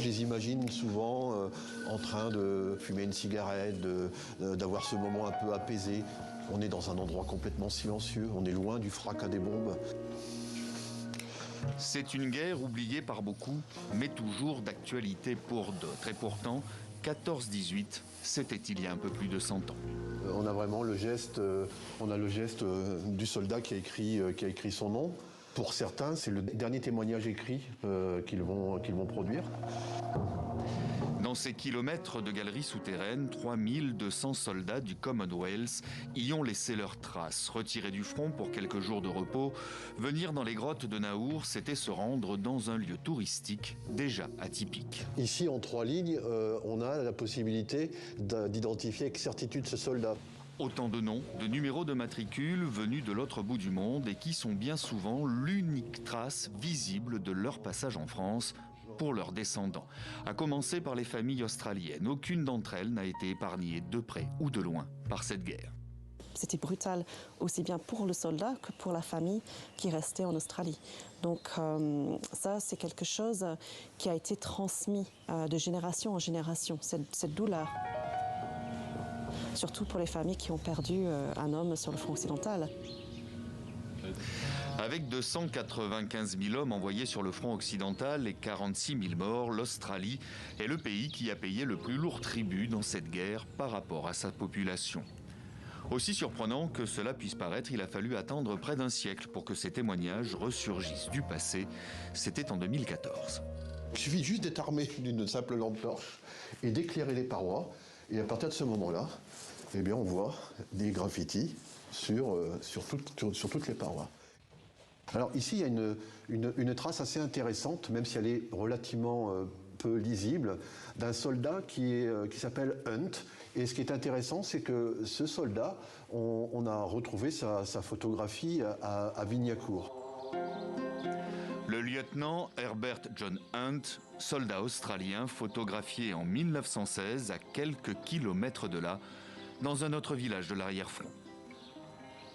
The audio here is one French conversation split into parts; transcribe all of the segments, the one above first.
Je les imagine souvent en train de fumer une cigarette, d'avoir ce moment un peu apaisé. On est dans un endroit complètement silencieux, on est loin du fracas des bombes. C'est une guerre oubliée par beaucoup, mais toujours d'actualité pour d'autres. Et pourtant, 14-18, c'était il y a un peu plus de 100 ans. On a vraiment le geste, du soldat qui a écrit son nom. Pour certains, c'est le dernier témoignage écrit qu'ils vont produire. Dans ces kilomètres de galeries souterraines, 3200 soldats du Commonwealth y ont laissé leurs traces. Retirés du front pour quelques jours de repos, venir dans les grottes de Naour, c'était se rendre dans un lieu touristique déjà atypique. Ici, en 3 lignes, on a la possibilité d'identifier avec certitude ce soldat. Autant de noms, de numéros de matricule venus de l'autre bout du monde et qui sont bien souvent l'unique trace visible de leur passage en France pour leurs descendants. À commencer par les familles australiennes. Aucune d'entre elles n'a été épargnée de près ou de loin par cette guerre. C'était brutal aussi bien pour le soldat que pour la famille qui restait en Australie. Donc ça, c'est quelque chose qui a été transmis de génération en génération, cette douleur. Surtout pour les familles qui ont perdu un homme sur le front occidental. Avec 295 000 hommes envoyés sur le front occidental et 46 000 morts, l'Australie est le pays qui a payé le plus lourd tribut dans cette guerre par rapport à sa population. Aussi surprenant que cela puisse paraître, il a fallu attendre près d'un siècle pour que ces témoignages ressurgissent du passé. C'était en 2014. Il suffit juste d'être armé d'une simple lampe torche et d'éclairer les parois. Et à partir de ce moment-là, eh bien, on voit des graffitis sur toutes les parois. Alors ici, il y a une trace assez intéressante, même si elle est relativement peu lisible, d'un soldat qui s'appelle Hunt. Et ce qui est intéressant, c'est que ce soldat, on a retrouvé sa photographie à Vignacourt. Le lieutenant Herbert John Hunt, soldat australien photographié en 1916 à quelques kilomètres de là, dans un autre village de l'arrière-front.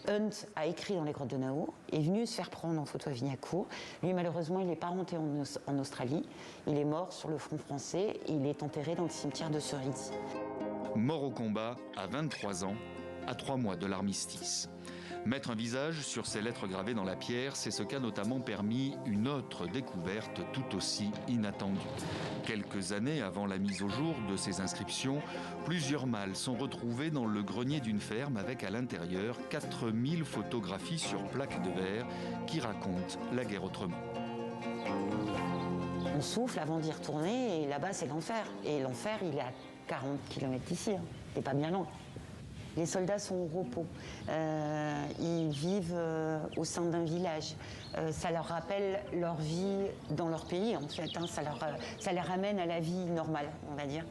Hunt a écrit dans les grottes de Naour, est venu se faire prendre en photo à Vignacourt. Lui, malheureusement, il n'est pas rentré en Australie. Il est mort sur le front français et il est enterré dans le cimetière de Cerise. Mort au combat à 23 ans, à 3 mois de l'armistice. Mettre un visage sur ces lettres gravées dans la pierre, c'est ce qu'a notamment permis une autre découverte tout aussi inattendue. Quelques années avant la mise au jour de ces inscriptions, plusieurs malles sont retrouvées dans le grenier d'une ferme avec à l'intérieur 4000 photographies sur plaques de verre qui racontent la guerre autrement. On souffle avant d'y retourner et là-bas c'est l'enfer. Et l'enfer il est à 40 km d'ici, hein. C'est pas bien loin. Les soldats sont au repos, ils vivent au sein d'un village. Ça leur rappelle leur vie dans leur pays, en fait. Hein. Ça les ramène à la vie normale, on va dire.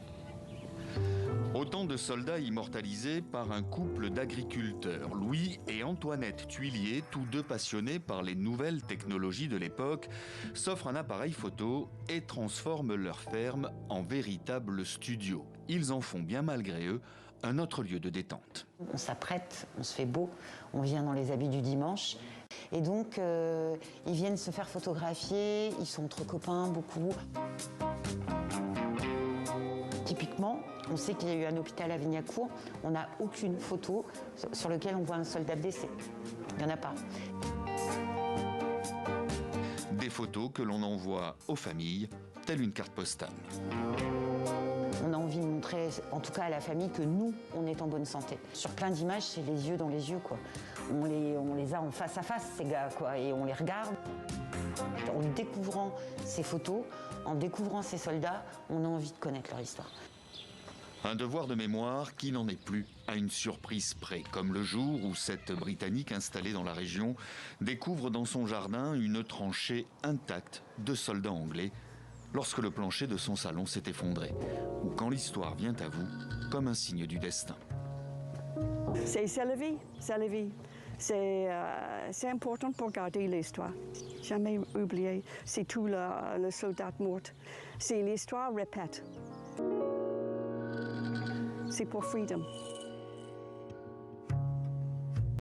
Autant de soldats immortalisés par un couple d'agriculteurs. Louis et Antoinette Thuillier, tous deux passionnés par les nouvelles technologies de l'époque, s'offrent un appareil photo et transforment leur ferme en véritable studio. Ils en font bien malgré eux un autre lieu de détente. On s'apprête, on se fait beau, on vient dans les habits du dimanche. Et donc, ils viennent se faire photographier, ils sont entre copains, beaucoup. Typiquement, on sait qu'il y a eu un hôpital à Vignacourt, on n'a aucune photo sur laquelle on voit un soldat blessé. Il n'y en a pas. Des photos que l'on envoie aux familles, telle une carte postale. On a envie de montrer, en tout cas à la famille, que nous, on est en bonne santé. Sur plein d'images, c'est les yeux dans les yeux, quoi. On les a en face à face, ces gars, quoi, et on les regarde. En découvrant ces photos, en découvrant ces soldats, on a envie de connaître leur histoire. Un devoir de mémoire qui n'en est plus à une surprise près, comme le jour où cette Britannique installée dans la région découvre dans son jardin une tranchée intacte de soldats anglais lorsque le plancher de son salon s'est effondré, ou quand l'histoire vient à vous comme un signe du destin. C'est la vie, c'est la vie. C'est important pour garder l'histoire. Jamais oublier, c'est tout le soldat mort. C'est l'histoire répète. C'est pour freedom.